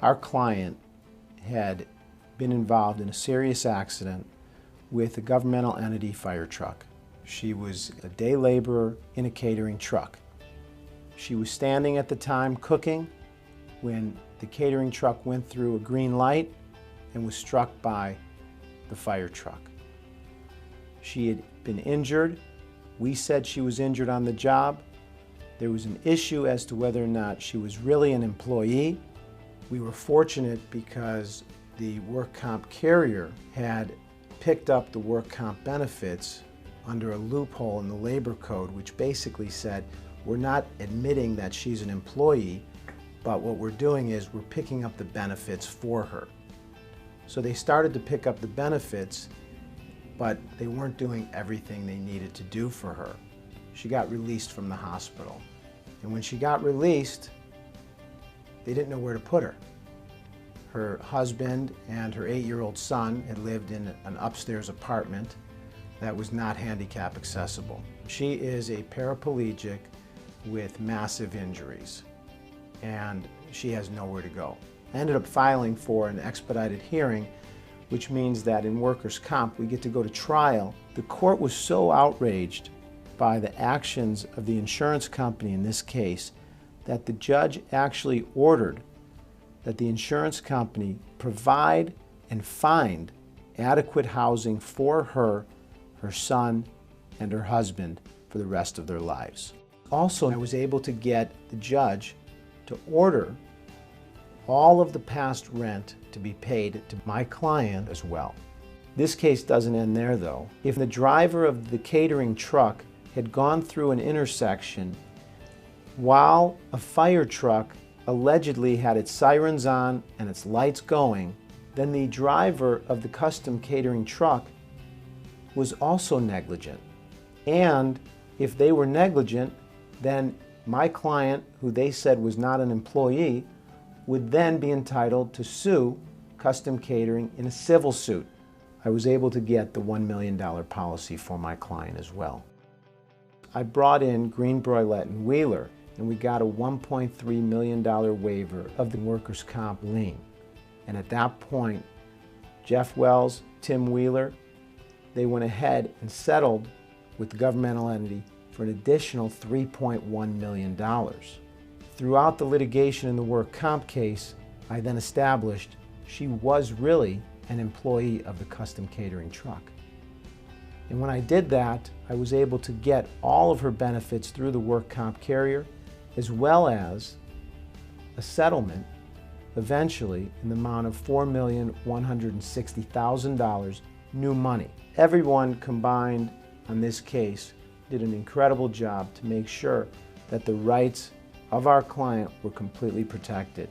Our client had been involved in a serious accident with a governmental entity fire truck. She was a day laborer in a catering truck. She was standing at the time cooking when the catering truck went through a green light and was struck by the fire truck. She had been injured. We said she was injured on the job. There was an issue as to whether or not she was really an employee. We were fortunate because the work comp carrier had picked up the work comp benefits under a loophole in the labor code, which basically said, we're not admitting that she's an employee, but what we're doing is we're picking up the benefits for her. So they started to pick up the benefits, but they weren't doing everything they needed to do for her. She got released from the hospital. And when she got released, they didn't know where to put her. Her husband and her 8-year-old son had lived in an upstairs apartment that was not handicap accessible. She is a paraplegic with massive injuries, and she has nowhere to go. I ended up filing for an expedited hearing, which means that in workers' comp we get to go to trial. The court was so outraged by the actions of the insurance company in this case that the judge actually ordered that the insurance company provide and find adequate housing for her, her son, and her husband for the rest of their lives. Also, I was able to get the judge to order all of the past rent to be paid to my client as well. This case doesn't end there though. If the driver of the catering truck had gone through an intersection while a fire truck allegedly had its sirens on and its lights going, then the driver of the custom catering truck was also negligent. And if they were negligent, then my client, who they said was not an employee, would then be entitled to sue Custom Catering in a civil suit. I was able to get the $1 million policy for my client as well. I brought in Green, Broylette, and Wheeler, and we got a $1.3 million waiver of the workers' comp lien. And at that point, Jeff Wells, Tim Wheeler, they went ahead and settled with the governmental entity for an additional $3.1 million. Throughout the litigation in the work comp case, I then established she was really an employee of the custom catering truck. And when I did that, I was able to get all of her benefits through the work comp carrier, as well as a settlement eventually in the amount of $4,160,000 new money. Everyone combined on this case did an incredible job to make sure that the rights of our client were completely protected.